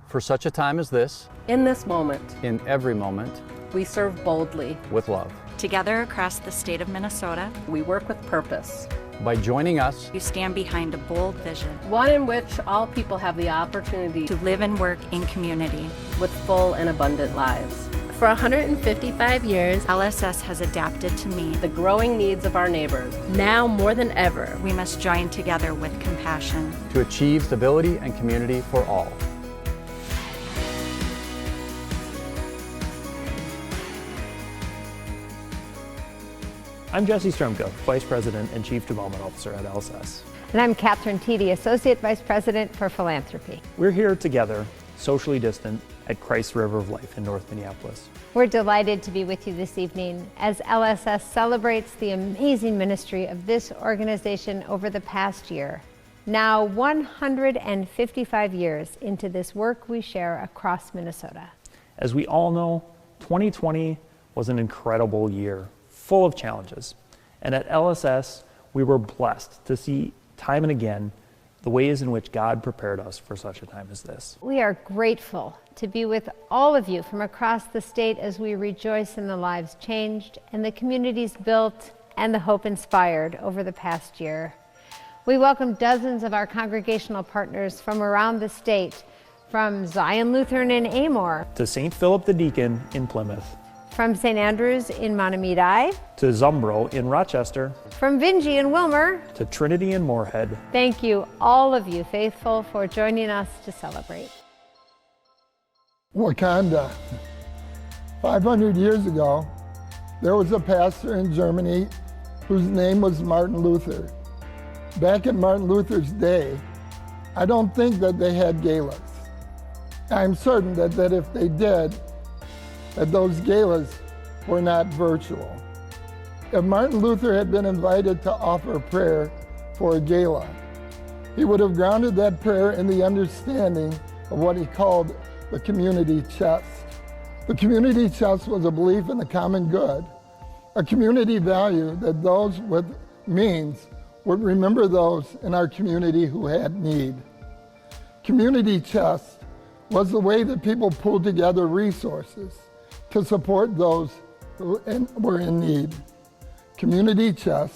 For such a time as this, In this moment, in every moment, we serve boldly. with love. Together across the state of Minnesota, We work with purpose, By joining us, you stand behind a bold vision one in which all people have the opportunity to live and work in community. with full and abundant lives. For 155 years, LSS has adapted to meet. The growing needs of our neighbors. now more than ever, We must join together with compassion. to achieve stability and community for all. I'm Jesse Stromka, Vice President and Chief Development Officer at LSS. And I'm Catherine Teedy, Associate Vice President for Philanthropy. We're here together, socially distant, at Christ River of Life in North Minneapolis. We're delighted to be with you this evening as LSS celebrates the amazing ministry of this organization over the past year. Now 155 years into this work we share across Minnesota. As we all know, 2020 was an incredible year, full of challenges. And at LSS, we were blessed to see time and again the ways in which God prepared us for such a time as this. We are grateful to be with all of you from across the state as we rejoice in the lives changed and the communities built and the hope inspired over the past year. We welcome dozens of our congregational partners from around the state, from Zion Lutheran in Amor, To St. Philip the Deacon in Plymouth, from St. Andrews in Mahtomedi, to Zumbro in Rochester, from Vingie in Wilmer. to Trinity in Moorhead. Thank you, all of you faithful, for joining us to celebrate. Wakanda. 500 years ago, there was a pastor in Germany whose name was Martin Luther. Back in Martin Luther's day, I don't think that they had galas. I'm certain that if they did, that those galas were not virtual. If Martin Luther had been invited to offer prayer for a gala, he would have grounded that prayer in the understanding of what he called the community chest. The community chest was a belief in the common good, a community value that those with means would remember those in our community who had need. Community chest was the way that people pulled together resources to support those who were in need. Community chest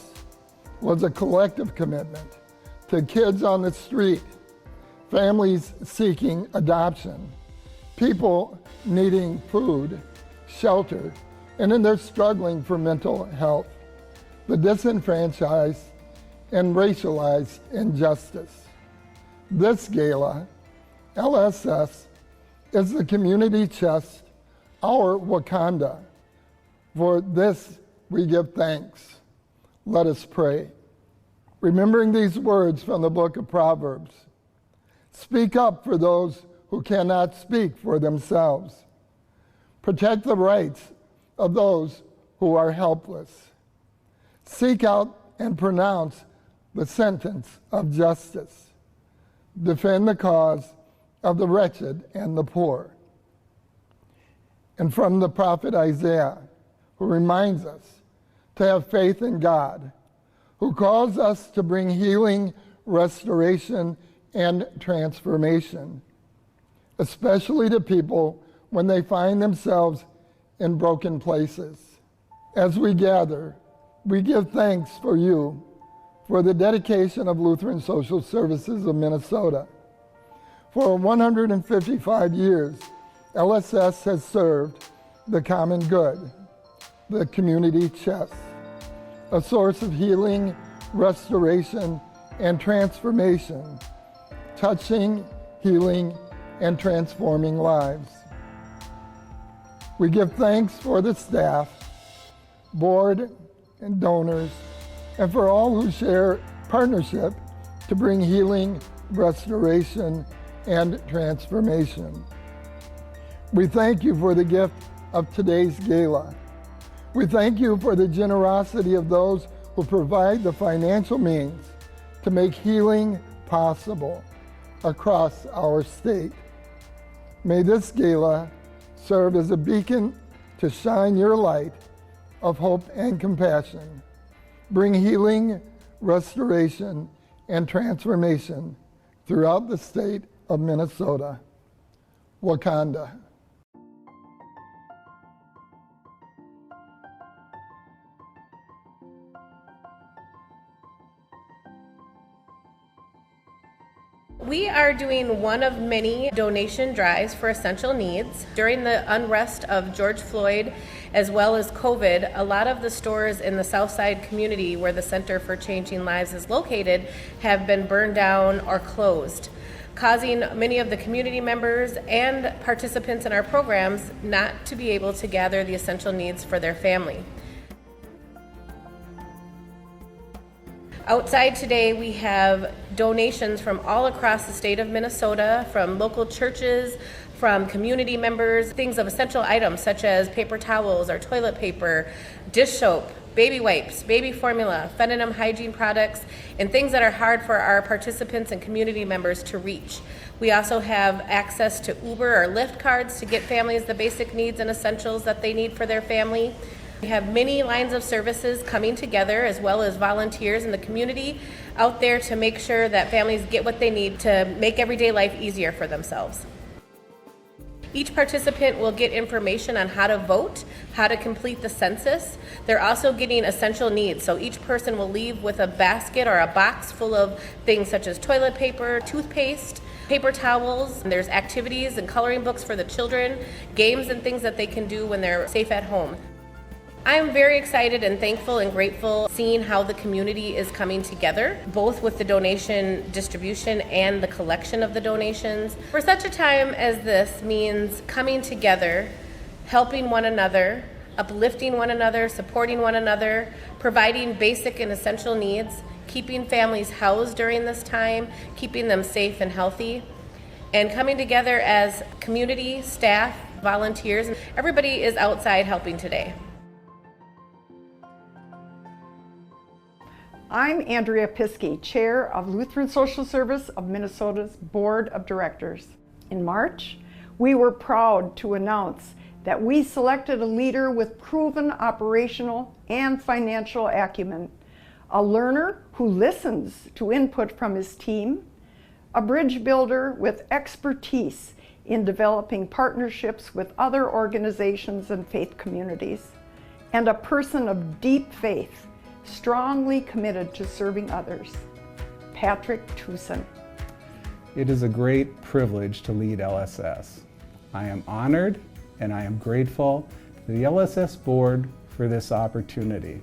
was a collective commitment to kids on the street, families seeking adoption, people needing food, shelter, and in their struggling for mental health, the disenfranchised and racialized injustice. This gala, LSS, is the community chest, our Wakanda. For this we give thanks. Let us pray. Remembering these words from the book of Proverbs, speak up for those who cannot speak for themselves. Protect the rights of those who are helpless. Seek out and pronounce the sentence of justice. Defend the cause of the wretched and the poor. And from the prophet Isaiah, who reminds us to have faith in God, who calls us to bring healing, restoration, and transformation, especially to people when they find themselves in broken places. As we gather, we give thanks for you, for the dedication of Lutheran Social Services of Minnesota. For 155 years, LSS has served the common good, the community chest, a source of healing, restoration, and transformation, touching, healing, and transforming lives. We give thanks for the staff, board, and donors, and for all who share partnership to bring healing, restoration, and transformation. We thank you for the gift of today's gala. We thank you for the generosity of those who provide the financial means to make healing possible across our state. May this gala serve as a beacon to shine your light of hope and compassion, bring healing, restoration, and transformation throughout the state of Minnesota. Wakanda. We are doing one of many donation drives for essential needs. During the unrest of George Floyd, as well as COVID, a lot of the stores in the Southside community where the Center for Changing Lives is located have been burned down or closed, causing many of the community members and participants in our programs not to be able to gather the essential needs for their family. Outside today, we have donations from all across the state of Minnesota, from local churches, from community members, things of essential items such as paper towels or toilet paper, dish soap, baby wipes, baby formula, feminine hygiene products, and things that are hard for our participants and community members to reach. We also have access to Uber or Lyft cards to get families the basic needs and essentials that they need for their family. We have many lines of services coming together, as well as volunteers in the community out there to make sure that families get what they need to make everyday life easier for themselves. Each participant will get information on how to vote, how to complete the census. They're also getting essential needs, so each person will leave with a basket or a box full of things such as toilet paper, toothpaste, paper towels. And there's activities and coloring books for the children, games and things that they can do when they're safe at home. I'm very excited and thankful and grateful seeing how the community is coming together, both with the donation distribution and the collection of the donations. For such a time as this means coming together, helping one another, uplifting one another, supporting one another, providing basic and essential needs, keeping families housed during this time, keeping them safe and healthy, and coming together as community, staff, volunteers. Everybody is outside helping today. I'm Andrea Piskey, Chair of Lutheran Social Service of Minnesota's Board of Directors. In March, we were proud to announce that we selected a leader with proven operational and financial acumen, a learner who listens to input from his team, a bridge builder with expertise in developing partnerships with other organizations and faith communities, and a person of deep faith, strongly committed to serving others, Patrick Tucson. It is a great privilege to lead LSS. I am honored and I am grateful to the LSS board for this opportunity.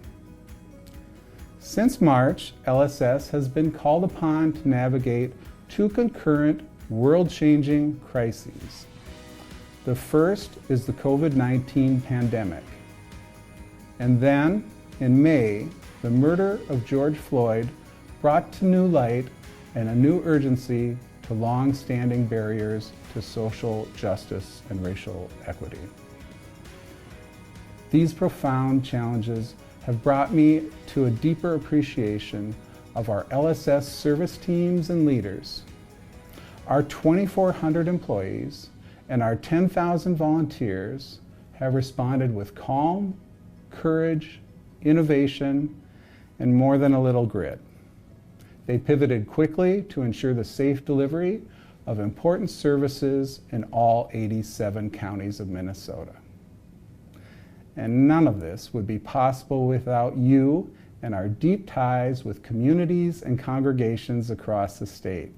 Since March, LSS has been called upon to navigate two concurrent world-changing crises. The first is the COVID-19 pandemic. And then, in May, the murder of George Floyd brought to new light and a new urgency to long-standing barriers to social justice and racial equity. These profound challenges have brought me to a deeper appreciation of our LSS service teams and leaders. Our 2,400 employees and our 10,000 volunteers have responded with calm, courage, innovation, and more than a little grit. They pivoted quickly to ensure the safe delivery of important services in all 87 counties of Minnesota. And none of this would be possible without you and our deep ties with communities and congregations across the state.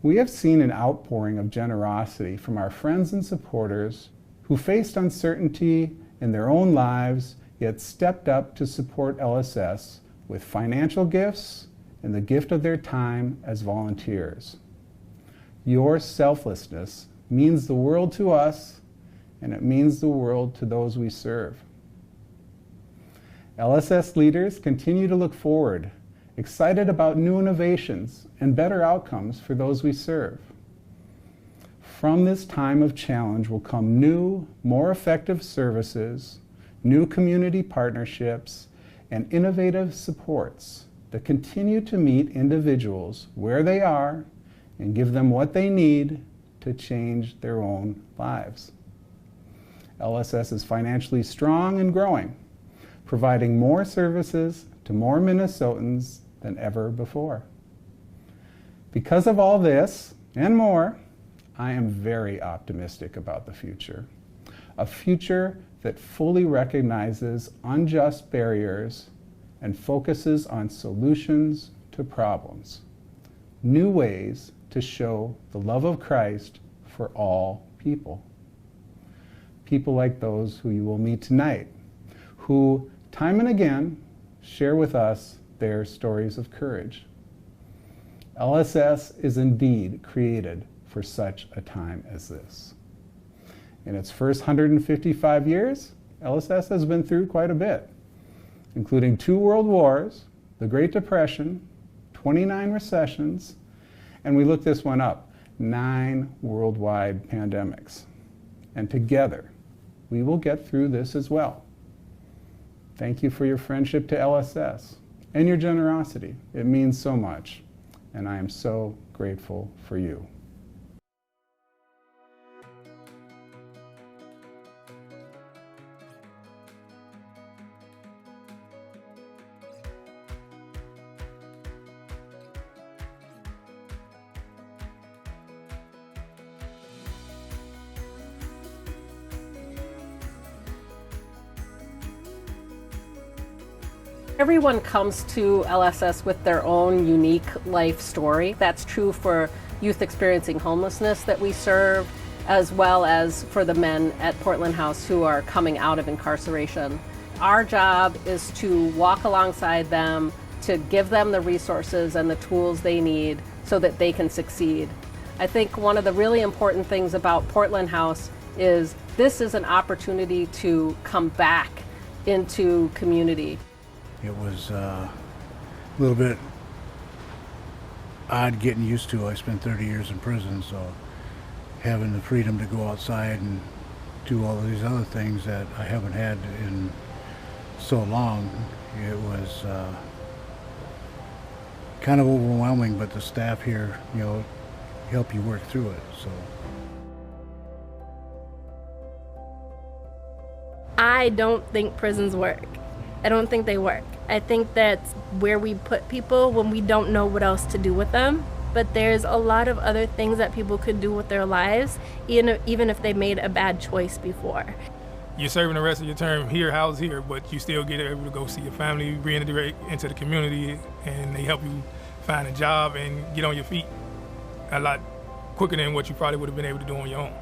We have seen an outpouring of generosity from our friends and supporters who faced uncertainty in their own lives, yet stepped up to support LSS with financial gifts and the gift of their time as volunteers. Your selflessness means the world to us, and it means the world to those we serve. LSS leaders continue to look forward, excited about new innovations and better outcomes for those we serve. From this time of challenge will come new, more effective services, new community partnerships, and innovative supports that continue to meet individuals where they are and give them what they need to change their own lives. LSS is financially strong and growing, providing more services to more Minnesotans than ever before. Because of all this and more, I am very optimistic about the future. A future that fully recognizes unjust barriers and focuses on solutions to problems. New ways to show the love of Christ for all people. People like those who you will meet tonight, who time and again share with us their stories of courage. LSS is indeed created for such a time as this. In its first 155 years, LSS has been through quite a bit, including 2 world wars, the Great Depression, 29 recessions, and we looked this one up, 9 worldwide pandemics. And together, we will get through this as well. Thank you for your friendship to LSS and your generosity. It means so much, and I am so grateful for you. Everyone comes to LSS with their own unique life story. That's true for youth experiencing homelessness that we serve, as well as for the men at Portland House who are coming out of incarceration. Our job is to walk alongside them, to give them the resources and the tools they need so that they can succeed. I think one of the really important things about Portland House is this is an opportunity to come back into community. It was a little bit odd getting used to. I spent 30 years in prison, so having the freedom to go outside and do all of these other things that I haven't had in so long, it was kind of overwhelming, but the staff here, help you work through it. So I don't think prisons work. I don't think they work. I think that's where we put people when we don't know what else to do with them. But there's a lot of other things that people could do with their lives, even if they made a bad choice before. You're serving the rest of your term here, housed here, but you still get able to go see your family, reintegrate into the community, and they help you find a job and get on your feet a lot quicker than what you probably would have been able to do on your own.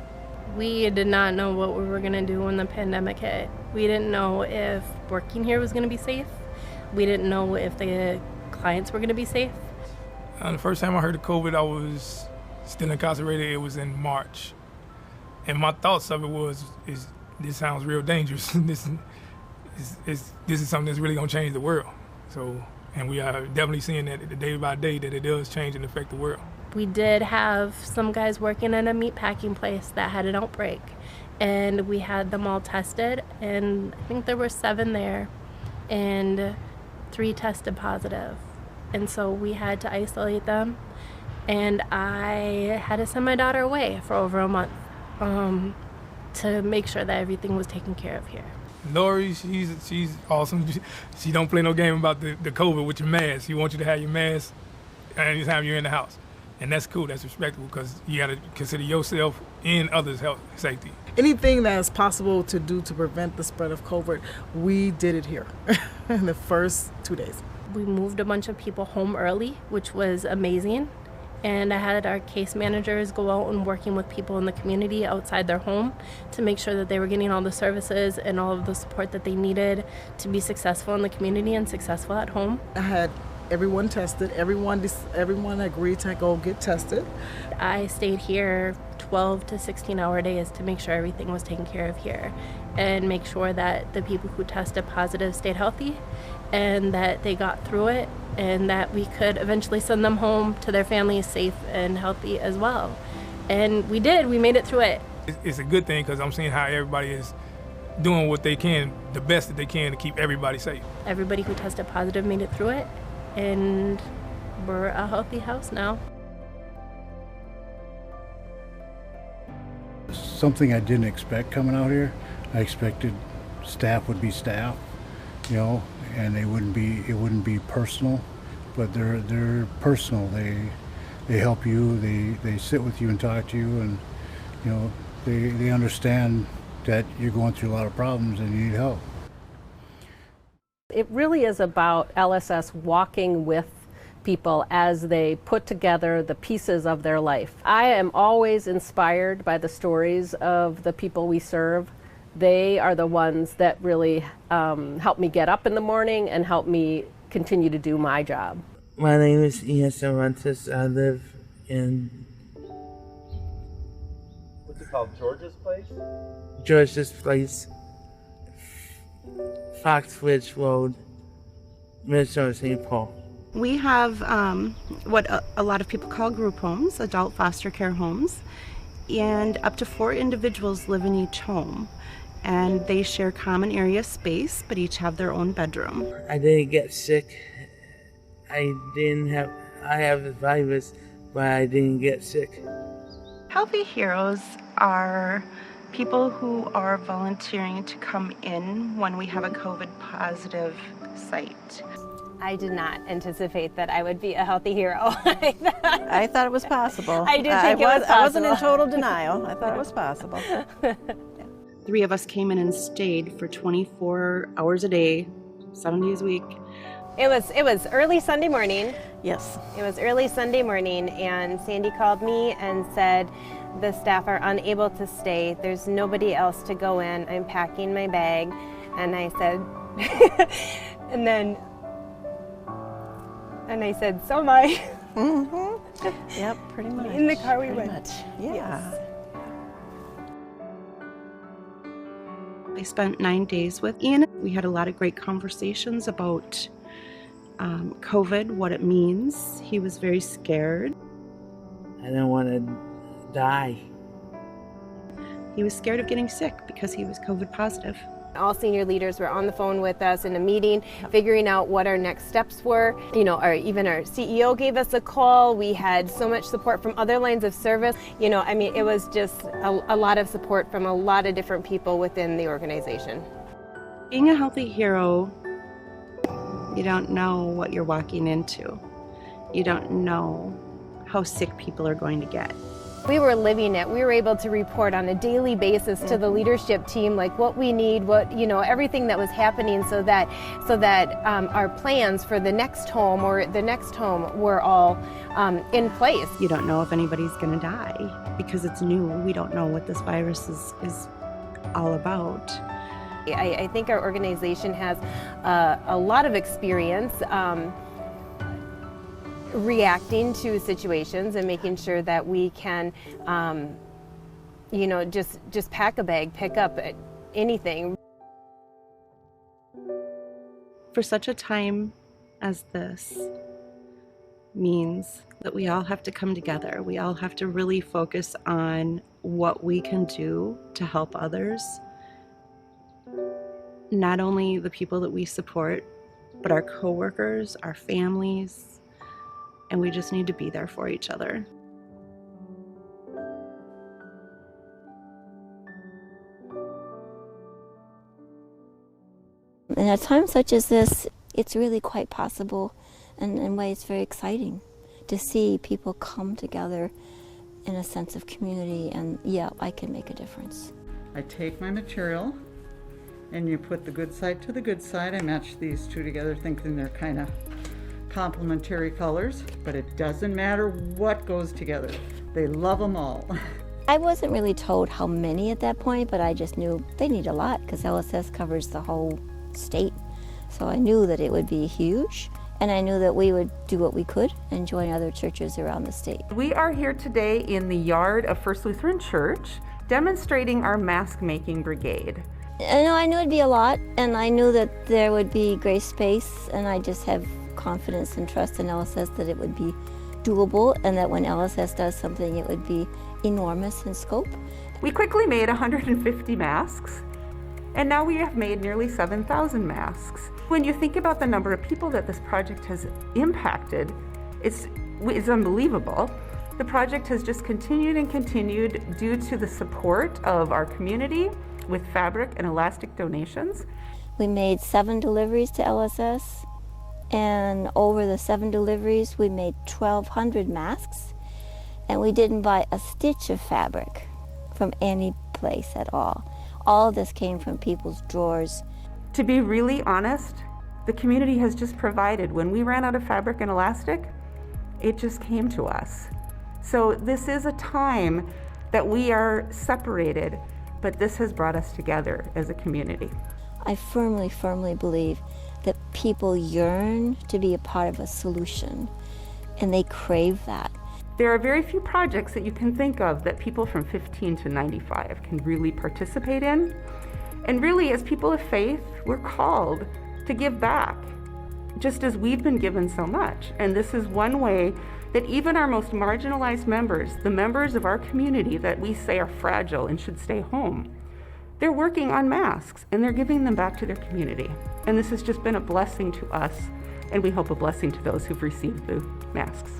We did not know what we were going to do when the pandemic hit. We didn't know if working here was going to be safe. We didn't know if the clients were going to be safe. The first time I heard of COVID, I was still incarcerated. It was in March. And my thoughts of it was, this sounds real dangerous. This is something that's really going to change the world. So, and we are definitely seeing that day by day that it does change and affect the world. We did have some guys working in a meatpacking place that had an outbreak, and we had them all tested, and I think there were 7 there, and 3 tested positive. And so we had to isolate them, and I had to send my daughter away for over a month to make sure that everything was taken care of here. Lori, she's awesome. She don't play no game about the COVID with your mask. She wants you to have your mask anytime you're in the house. And that's cool, that's respectable, because you gotta consider yourself and others' health and safety. Anything that's possible to do to prevent the spread of COVID, we did it here in the first 2 days. We moved a bunch of people home early, which was amazing. And I had our case managers go out and working with people in the community outside their home to make sure that they were getting all the services and all of the support that they needed to be successful in the community and successful at home. I had everyone tested. Everyone agreed to go get tested. I stayed here 12 to 16-hour days to make sure everything was taken care of here and make sure that the people who tested positive stayed healthy and that they got through it and that we could eventually send them home to their families safe and healthy as well. And we did. We made it through it. It's a good thing because I'm seeing how everybody is doing what they can, the best that they can to keep everybody safe. Everybody who tested positive made it through it, and we're a healthy house now. Something I didn't expect coming out here. I expected staff would be staff, and it wouldn't be personal, but they're personal. they help you, they sit with you and talk to you, and you know, they understand that you're going through a lot of problems and you need help. It really is about LSS walking with people as they put together the pieces of their life. I am always inspired by the stories of the people we serve. They are the ones that really help me get up in the morning and help me continue to do my job. My name is Ian Cervantes. I live in... What's it called, George's Place? George's Place, Foxwoods Road, Minnesota, St. Paul. We have what a lot of people call group homes, adult foster care homes, and up to 4 individuals live in each home. And they share common area space, but each have their own bedroom. I didn't get sick. I have the virus, but I didn't get sick. Healthy Heroes are people who are volunteering to come in when we have a COVID positive site. I did not anticipate that I would be a healthy hero. I thought it was possible. I did think it was possible. I wasn't in total denial. I thought it was possible. 3 of us came in and stayed for 24 hours a day, 7 days a week. It was early Sunday morning. Yes. It was early Sunday morning, and Sandy called me and said, the staff are unable to stay. There's nobody else to go in. I'm packing my bag. And I said, and I said, so am I. Mm-hmm. Yep, pretty much. In the car we went. Much. Yeah. Yes. I spent 9 days with Ian. We had a lot of great conversations about COVID, what it means. He was very scared. I didn't want to die. He was scared of getting sick because he was COVID positive. All senior leaders were on the phone with us in a meeting, figuring out what our next steps were. You know, even our CEO gave us a call. We had so much support from other lines of service. You know, I mean, it was just a lot of support from a lot of different people within the organization. Being a healthy hero, you don't know what you're walking into. You don't know how sick people are going to get. We were living it. We were able to report on a daily basis to the leadership team, like what we need, what, you know, everything that was happening, so that our plans for the next home or the next home were all in place. You don't know if anybody's going to die because it's new. We don't know what this virus is all about. I think our organization has a lot of experience reacting to situations and making sure that we can, you know, just pack a bag, pick up anything. For such a time as this means that we all have to come together. We all have to really focus on what we can do to help others. Not only the people that we support, but our coworkers, our families, and we just need to be there for each other. In a time such as this, it's really quite possible, and in ways very exciting, to see people come together in a sense of community, and yeah, I can make a difference. I take my material, and you put the good side to the good side. I match these two together thinking they're kind of complementary colors, but it doesn't matter what goes together. They love them all. I wasn't really told how many at that point, but I just knew they need a lot because LSS covers the whole state. So I knew that it would be huge, and I knew that we would do what we could and join other churches around the state. We are here today in the yard of First Lutheran Church demonstrating our mask making brigade. I knew it'd be a lot, and I knew that there would be great space, and I just have confidence and trust in LSS that it would be doable, and that when LSS does something, it would be enormous in scope. We quickly made 150 masks, and now we have made nearly 7,000 masks. When you think about the number of people that this project has impacted, it's unbelievable. The project has just continued and continued due to the support of our community with fabric and elastic donations. We made 7 deliveries to LSS. And over the 7 deliveries, we made 1,200 masks. And we didn't buy a stitch of fabric from any place at all. All of this came from people's drawers. To be really honest, the community has just provided. When we ran out of fabric and elastic, it just came to us. So this is a time that we are separated, but this has brought us together as a community. I firmly, firmly believe that people yearn to be a part of a solution, and they crave that. There are very few projects that you can think of that people from 15 to 95 can really participate in. And really, as people of faith, we're called to give back, just as we've been given so much. And this is one way that even our most marginalized members, the members of our community that we say are fragile and should stay home, they're working on masks and they're giving them back to their community. And this has just been a blessing to us, and we hope a blessing to those who've received the masks.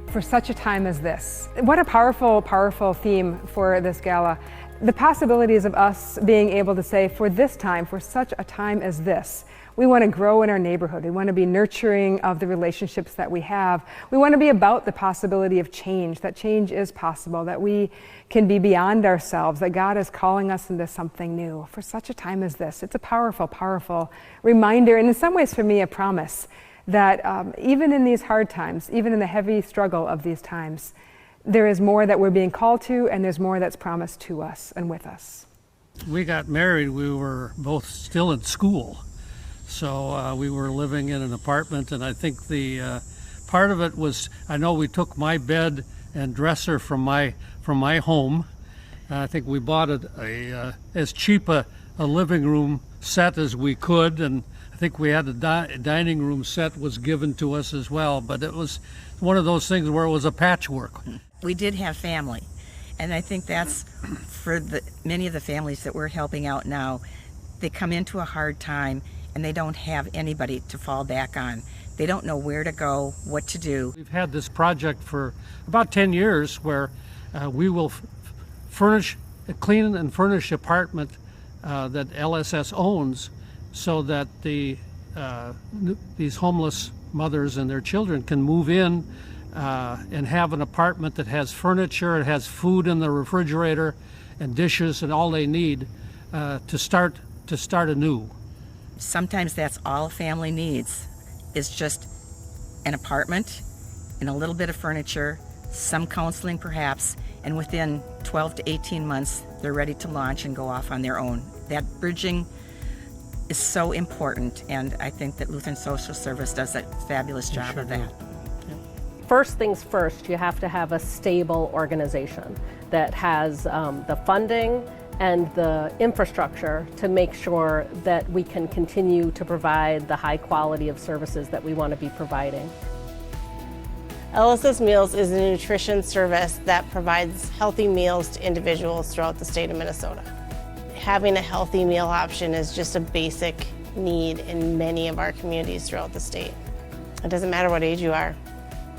For such a time as this. What a powerful, powerful theme for this gala. The possibilities of us being able to say, for this time, for such a time as this, we want to grow in our neighborhood. We want to be nurturing of the relationships that we have. We want to be about the possibility of change, that change is possible, that we can be beyond ourselves, that God is calling us into something new. For such a time as this, it's a powerful, powerful reminder, and in some ways for me, a promise that even in these hard times, even in the heavy struggle of these times, there is more that we're being called to, and there's more that's promised to us and with us. We got married, we were both still in school. So we were living in an apartment, and I think the part of it was, I know we took my bed and dresser from my home. I think we bought as cheap a living room set as we could, and I think we had a dining room set was given to us as well, but it was one of those things where it was a patchwork. We did have family, and I think that's for many of the families that we're helping out now. They come into a hard time and they don't have anybody to fall back on. They don't know where to go, what to do. We've had this project for about 10 years where we will clean and furnish apartment that LSS owns, so that these homeless mothers and their children can move in and have an apartment that has furniture, it has food in the refrigerator and dishes and all they need to start anew. Sometimes that's all a family needs, is just an apartment and a little bit of furniture, some counseling perhaps, and within 12 to 18 months, they're ready to launch and go off on their own. That bridging is so important, and I think that Lutheran Social Service does a fabulous job of that. First things first, you have to have a stable organization that has the funding and the infrastructure to make sure that we can continue to provide the high quality of services that we want to be providing. LSS Meals is a nutrition service that provides healthy meals to individuals throughout the state of Minnesota. Having a healthy meal option is just a basic need in many of our communities throughout the state. It doesn't matter what age you are.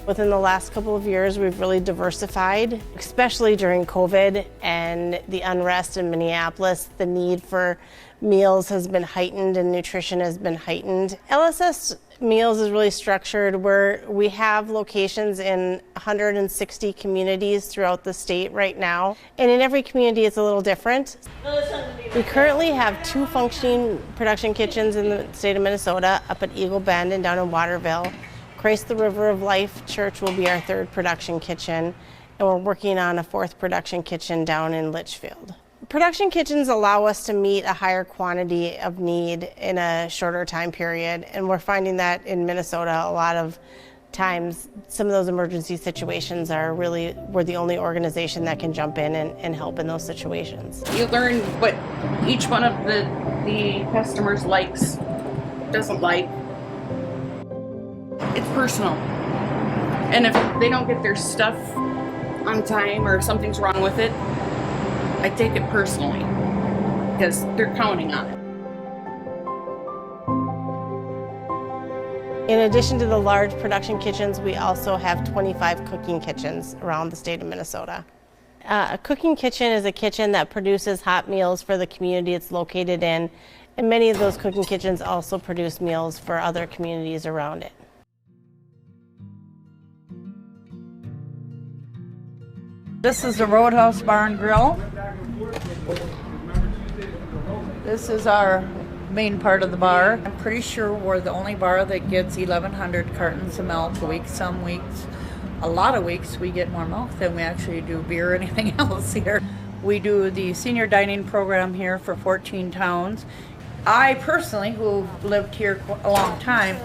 Within the last couple of years, we've really diversified, especially during COVID and the unrest in Minneapolis. The need for meals has been heightened and nutrition has been heightened. LSS Meals is really structured where we have locations in 160 communities throughout the state right now. And in every community, it's a little different. We currently have 2 functioning production kitchens in the state of Minnesota, up at Eagle Bend and down in Waterville. Christ the River of Life Church will be our 3rd production kitchen, and we're working on a 4th production kitchen down in Litchfield. Production kitchens allow us to meet a higher quantity of need in a shorter time period, and we're finding that in Minnesota a lot of times some of those emergency situations are really, we're the only organization that can jump in and help in those situations. You learn what each one of the customers likes, doesn't like. It's personal. And if they don't get their stuff on time or if something's wrong with it, I take it personally because they're counting on it. In addition to the large production kitchens, we also have 25 cooking kitchens around the state of Minnesota. A cooking kitchen is a kitchen that produces hot meals for the community it's located in And many of those cooking kitchens also produce meals for other communities around it. This is the Roadhouse Bar and Grill. This is our main part of the bar. I'm pretty sure we're the only bar that gets 1,100 cartons of milk a week. Some weeks, a lot of weeks, we get more milk than we actually do beer or anything else here. We do the senior dining program here for 14 towns. I personally, who lived here a long time,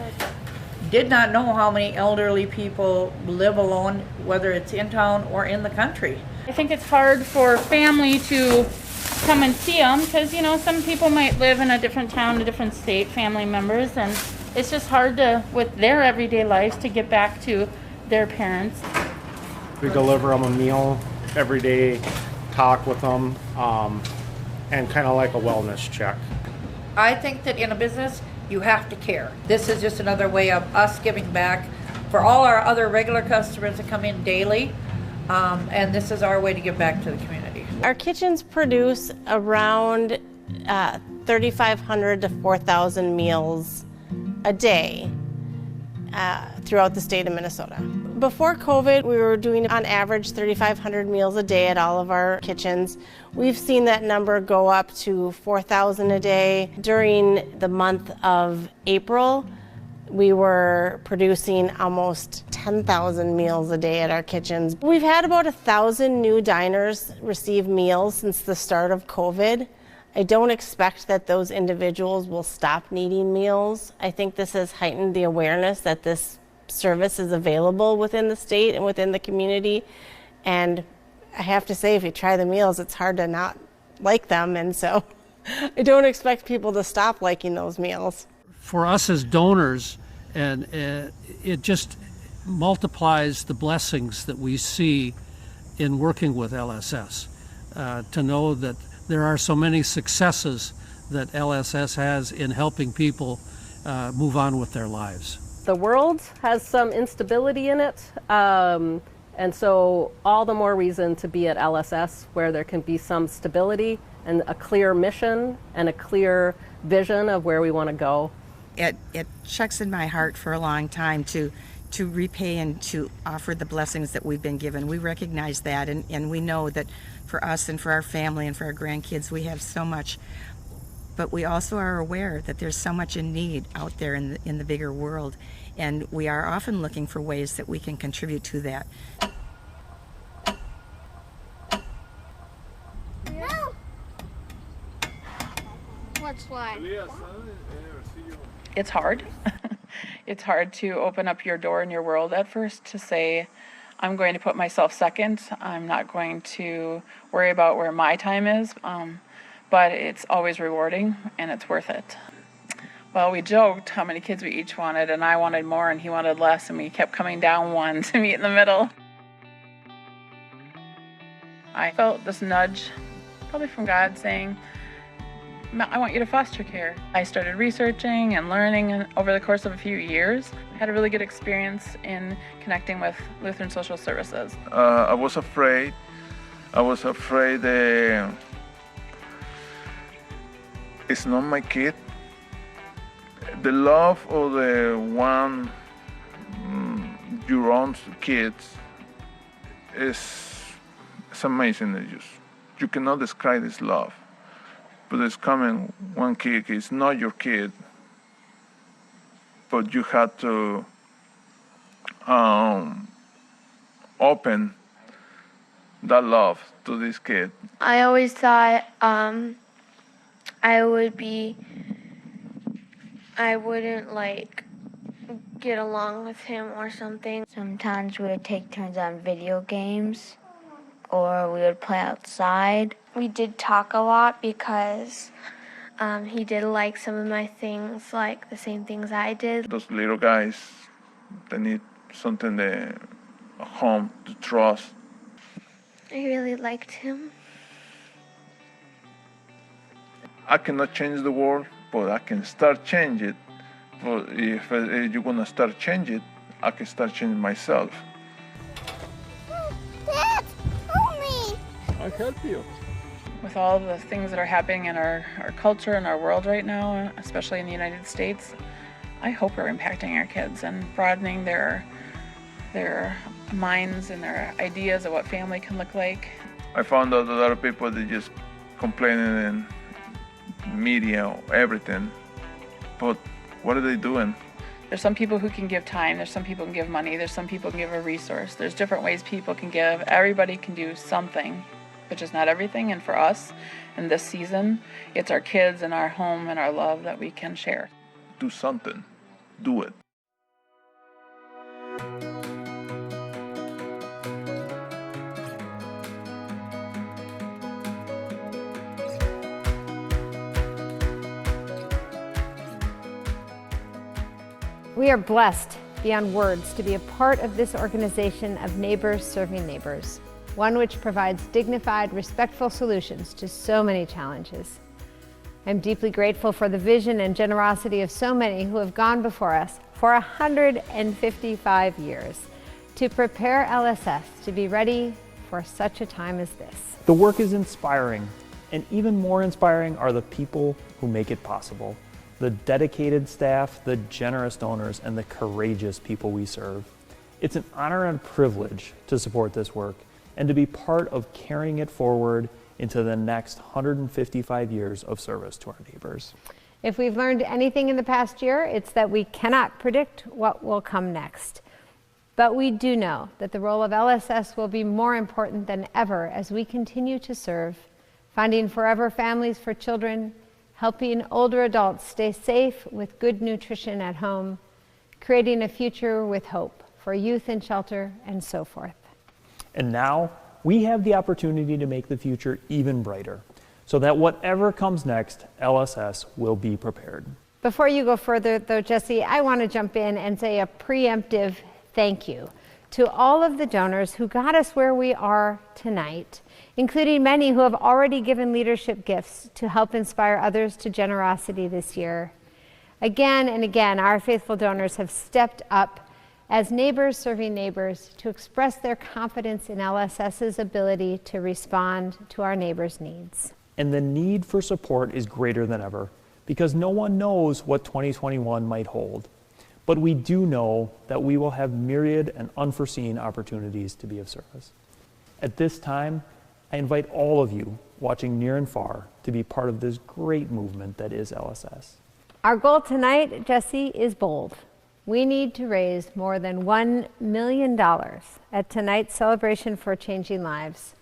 did not know how many elderly people live alone, whether it's in town or in the country. I think it's hard for family to come and see them because, you know, some people might live in a different town, a different state, family members, and it's just hard to, with their everyday lives, to get back to their parents. We deliver them a meal every day, talk with them, and kind of like a wellness check. I think that in a business, you have to care. This is just another way of us giving back for all our other regular customers that come in daily, and this is our way to give back to the community. Our kitchens produce around 3,500 to 4,000 meals a day throughout the state of Minnesota. Before COVID, we were doing on average 3,500 meals a day at all of our kitchens. We've seen that number go up to 4,000 a day. During the month of April, we were producing almost 10,000 meals a day at our kitchens. We've had about 1,000 new diners receive meals since the start of COVID. I don't expect that those individuals will stop needing meals. I think this has heightened the awareness that this service is available within the state and within the community. And I have to say, if you try the meals, it's hard to not like them. And so I don't expect people to stop liking those meals. For us as donors, and it just multiplies the blessings that we see in working with LSS, to know that there are so many successes that LSS has in helping people move on with their lives. The world has some instability in it, and so all the more reason to be at LSS, where there can be some stability and a clear mission and a clear vision of where we want to go. It chucks in my heart for a long time to repay and to offer the blessings that we've been given. We recognize that, and we know that for us and for our family and for our grandkids, we have so much. But we also are aware that there's so much in need out there in the bigger world, and we are often looking for ways that we can contribute to that. Let's slide. It's hard. It's hard to open up your door in your world at first to say, I'm going to put myself second. I'm not going to worry about where my time is. But it's always rewarding and it's worth it. Well, we joked how many kids we each wanted, and I wanted more and he wanted less, and we kept coming down one to meet in the middle. I felt this nudge, probably from God, saying, I want you to foster care. I started researching and learning over the course of a few years. I had a really good experience in connecting with Lutheran Social Services. I was afraid. It's not my kid. The love of the one, your own kids, it's amazing. You cannot describe this love. But it's coming one kid, it's not your kid, but you have to open that love to this kid. I always thought I wouldn't like get along with him or something. Sometimes we would take turns on video games, or we would play outside. We did talk a lot because he did like some of my things, like the same things I did. Those little guys, they need something, a home to trust. I really liked him. I cannot change the world, but I can start change it. But if you're gonna start change it, I can start changing myself. Dad, help me! I help you. With all the things that are happening in our culture and our world right now, especially in the United States, I hope we're impacting our kids and broadening their minds and their ideas of what family can look like. I found out a lot of people, they just complaining in media, everything. But what are they doing? There's some people who can give time, there's some people who can give money, there's some people who can give a resource. There's different ways people can give. Everybody can do something, but just not everything. And for us, in this season, it's our kids and our home and our love that we can share. Do something. Do it. We are blessed beyond words to be a part of this organization of Neighbors Serving Neighbors, one which provides dignified, respectful solutions to so many challenges. I'm deeply grateful for the vision and generosity of so many who have gone before us for 155 years to prepare LSS to be ready for such a time as this. The work is inspiring, and even more inspiring are the people who make it possible. The dedicated staff, the generous donors, and the courageous people we serve. It's an honor and privilege to support this work and to be part of carrying it forward into the next 155 years of service to our neighbors. If we've learned anything in the past year, it's that we cannot predict what will come next. But we do know that the role of LSS will be more important than ever as we continue to serve, finding forever families for children, helping older adults stay safe with good nutrition at home, creating a future with hope for youth in shelter, and so forth. And now we have the opportunity to make the future even brighter, so that whatever comes next, LSS will be prepared. Before you go further, though, Jesse, I want to jump in and say a preemptive thank you to all of the donors who got us where we are tonight, including many who have already given leadership gifts to help inspire others to generosity this year. Again and again, our faithful donors have stepped up as neighbors serving neighbors to express their confidence in LSS's ability to respond to our neighbors' needs. And the need for support is greater than ever, because no one knows what 2021 might hold. But we do know that we will have myriad and unforeseen opportunities to be of service. At this time, I invite all of you watching near and far to be part of this great movement that is LSS. Our goal tonight, Jesse, is bold. We need to raise more than $1 million at tonight's celebration for changing lives.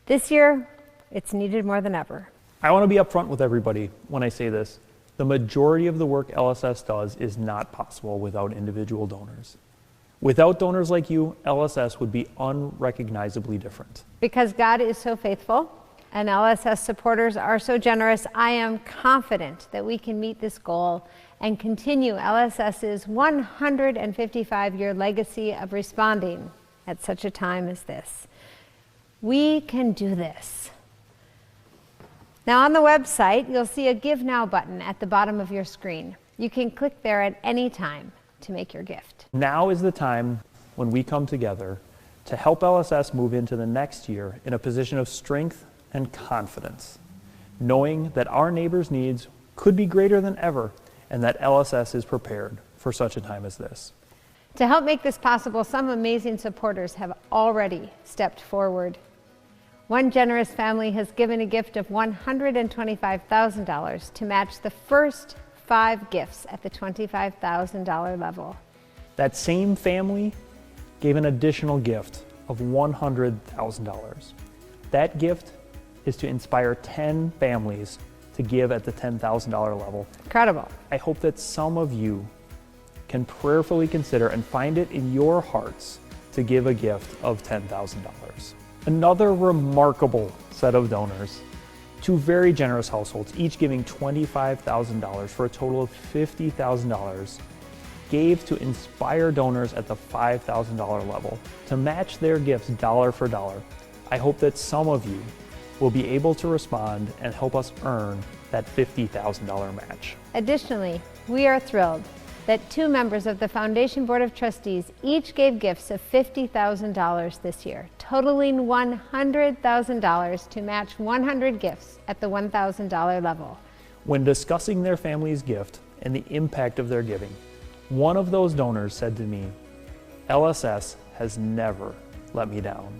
This year, it's needed more than ever. I want to be upfront with everybody when I say this. The majority of the work LSS does is not possible without individual donors. Without donors like you, LSS would be unrecognizably different. Because God is so faithful and LSS supporters are so generous, I am confident that we can meet this goal and continue LSS's 155-year legacy of responding at such a time as this. We can do this. Now on the website, you'll see a Give Now button at the bottom of your screen. You can click there at any time to make your gift. Now is the time when we come together to help LSS move into the next year in a position of strength and confidence, knowing that our neighbors' needs could be greater than ever and that LSS is prepared for such a time as this. To help make this possible, some amazing supporters have already stepped forward. One generous family has given a gift of $125,000 to match the first 5 gifts at the $25,000 level. That same family gave an additional gift of $100,000. That gift is to inspire 10 families to give at the $10,000 level. Incredible. I hope that some of you can prayerfully consider and find it in your hearts to give a gift of $10,000. Another remarkable set of donors, 2 very generous households, each giving $25,000 for a total of $50,000, gave to inspire donors at the $5,000 level to match their gifts dollar for dollar. I hope that some of you will be able to respond and help us earn that $50,000 match. Additionally, we are thrilled that 2 members of the Foundation Board of Trustees each gave gifts of $50,000 this year, totaling $100,000 to match 100 gifts at the $1,000 level. When discussing their family's gift and the impact of their giving, one of those donors said to me, "LSS has never let me down."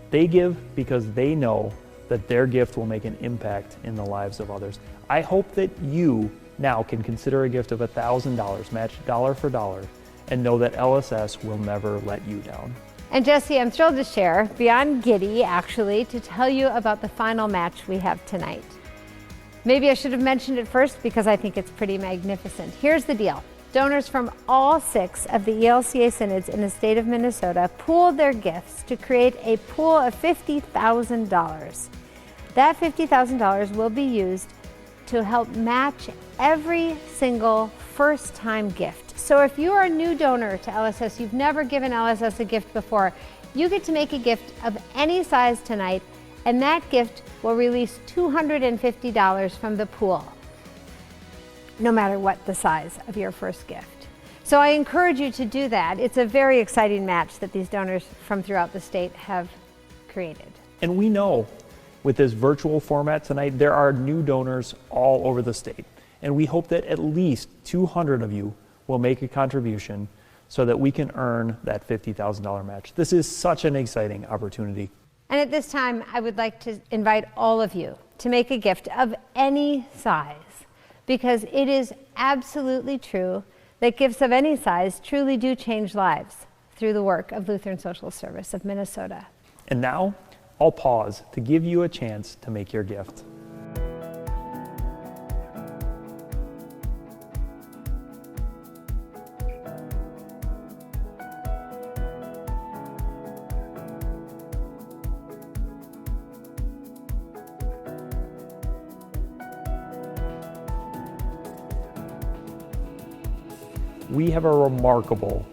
They give because they know that their gift will make an impact in the lives of others. I hope that you now can consider a gift of $1,000 matched dollar for dollar and know that LSS will never let you down. And Jesse, I'm thrilled to share, beyond giddy actually, to tell you about the final match we have tonight. Maybe I should have mentioned it first because I think it's pretty magnificent. Here's the deal. Donors from all 6 of the ELCA synods in the state of Minnesota pooled their gifts to create a pool of $50,000. That $50,000 will be used to help match every single first-time gift. So if you are a new donor to LSS, you've never given LSS a gift before, you get to make a gift of any size tonight, and that gift will release $250 from the pool, no matter what the size of your first gift. So I encourage you to do that. It's a very exciting match that these donors from throughout the state have created. And we know with this virtual format tonight, there are new donors all over the state. And we hope that at least 200 of you will make a contribution so that we can earn that $50,000 match. This is such an exciting opportunity. And at this time, I would like to invite all of you to make a gift of any size, because it is absolutely true that gifts of any size truly do change lives through the work of Lutheran Social Service of Minnesota. And now, I'll pause to give you a chance to make your gift. We have a remarkable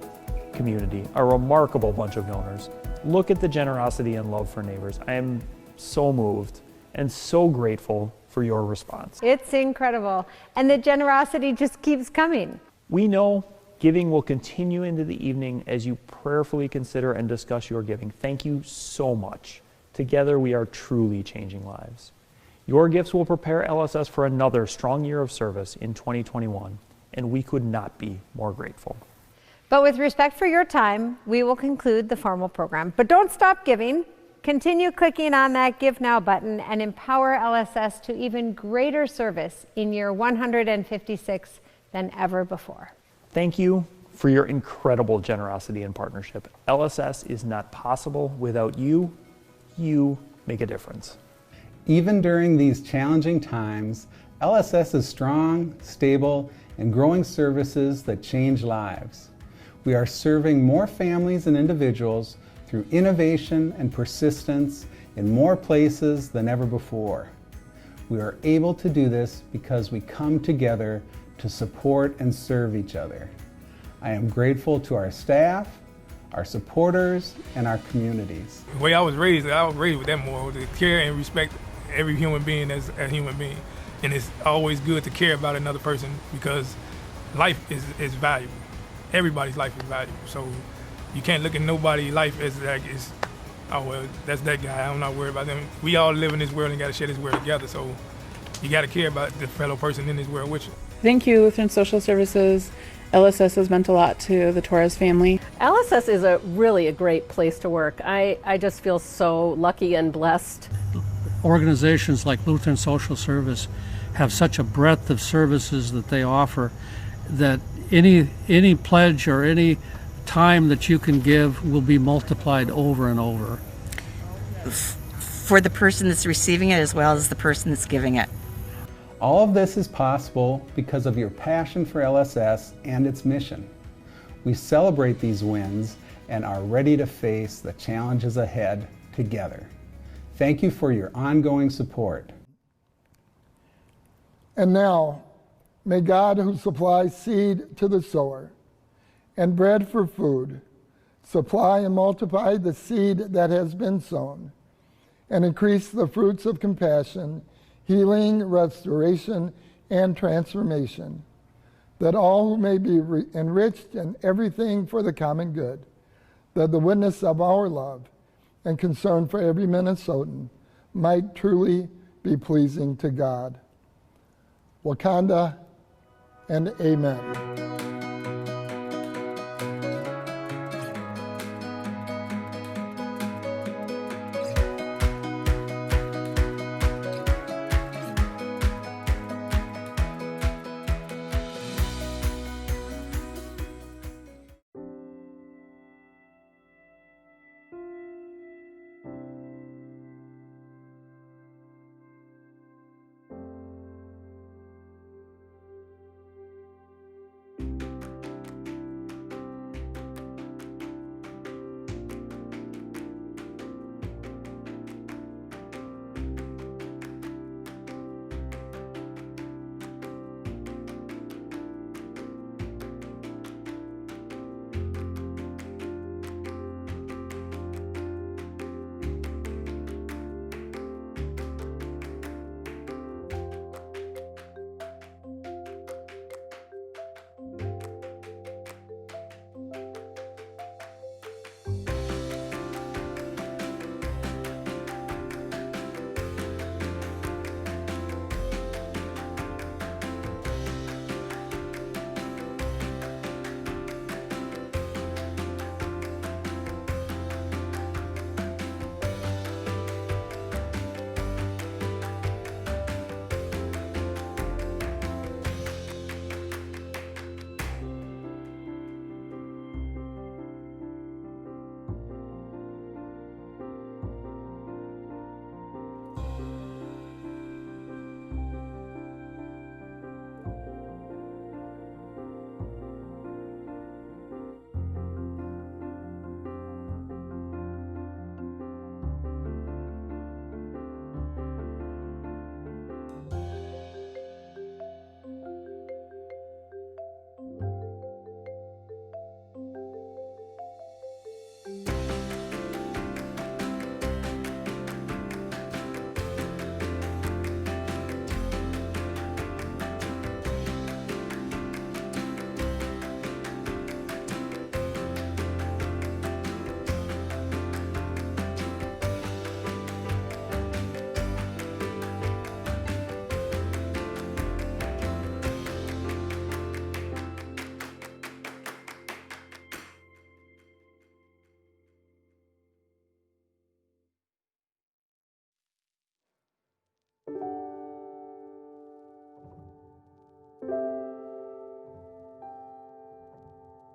community, a remarkable bunch of donors. Look at the generosity and love for neighbors. I am so moved and so grateful for your response. It's incredible, and the generosity just keeps coming. We know giving will continue into the evening as you prayerfully consider and discuss your giving. Thank you so much. Together we are truly changing lives. Your gifts will prepare LSS for another strong year of service in 2021, and we could not be more grateful. But with respect for your time, we will conclude the formal program. But don't stop giving. Continue clicking on that Give Now button and empower LSS to even greater service in year 156 than ever before. Thank you for your incredible generosity and partnership. LSS is not possible without you. You make a difference. Even during these challenging times, LSS is strong, stable, and growing services that change lives. We are serving more families and individuals through innovation and persistence in more places than ever before. We are able to do this because we come together to support and serve each other. I am grateful to our staff, our supporters, and our communities. The way I was raised with that moral, to care and respect every human being as a human being. And it's always good to care about another person because life is valuable. Everybody's life is valuable. So you can't look at nobody's life as like, oh, well, that's that guy. I'm not worried about them. We all live in this world and got to share this world together. So you got to care about the fellow person in this world with you. Thank you, Lutheran Social Services. LSS has meant a lot to the Torres family. LSS is really a great place to work. I just feel so lucky and blessed. Organizations like Lutheran Social Service have such a breadth of services that they offer that any pledge or any time that you can give will be multiplied over and over. For the person that's receiving it as well as the person that's giving it. All of this is possible because of your passion for LSS and its mission. We celebrate these wins and are ready to face the challenges ahead together. Thank you for your ongoing support. And now, may God, who supplies seed to the sower and bread for food, supply and multiply the seed that has been sown, and increase the fruits of compassion, healing, restoration, and transformation, that all who may be enriched in everything for the common good, that the witness of our love and concern for every Minnesotan might truly be pleasing to God. Wakanda and amen.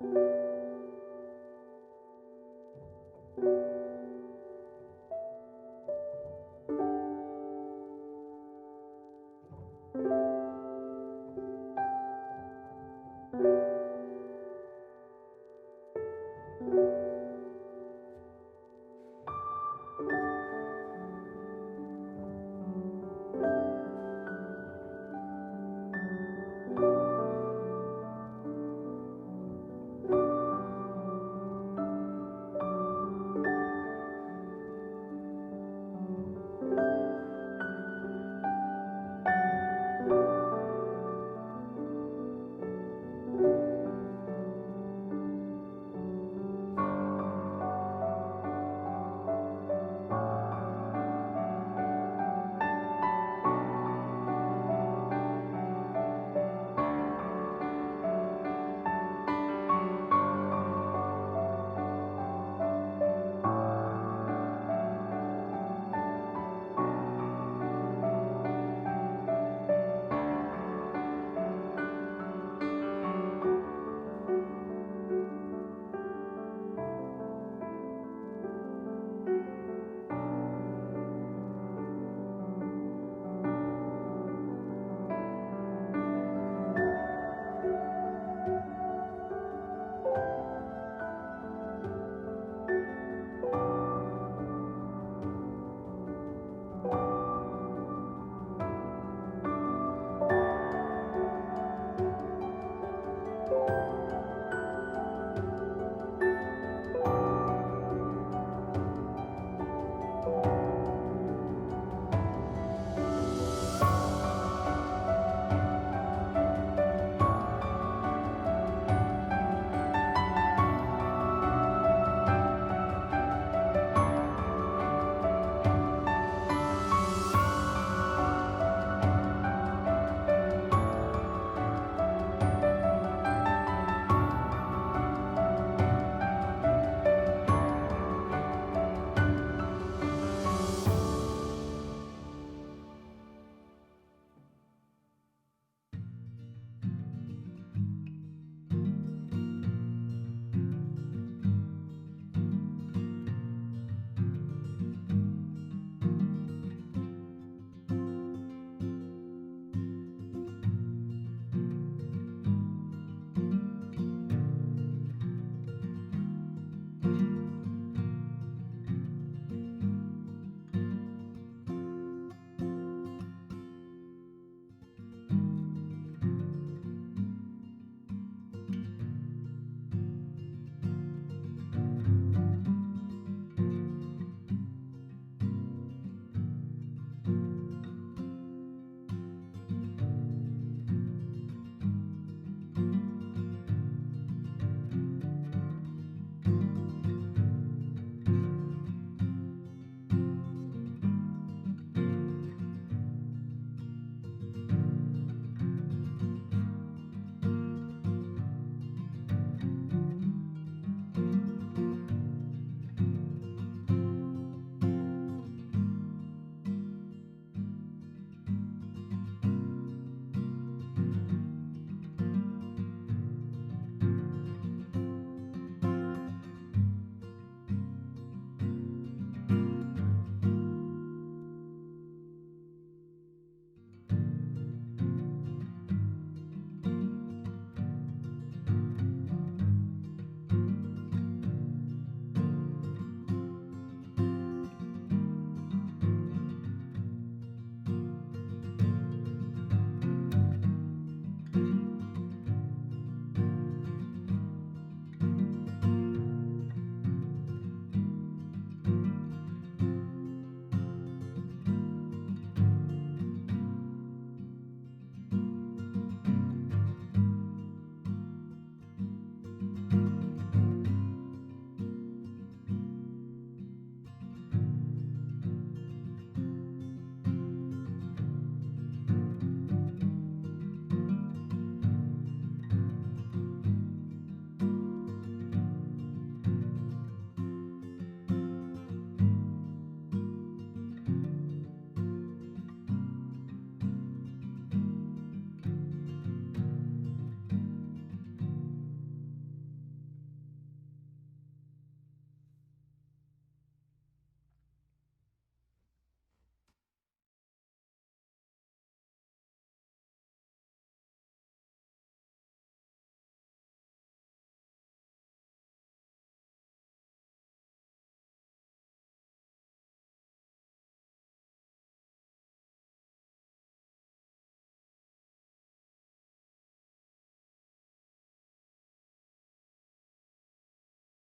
Thank you.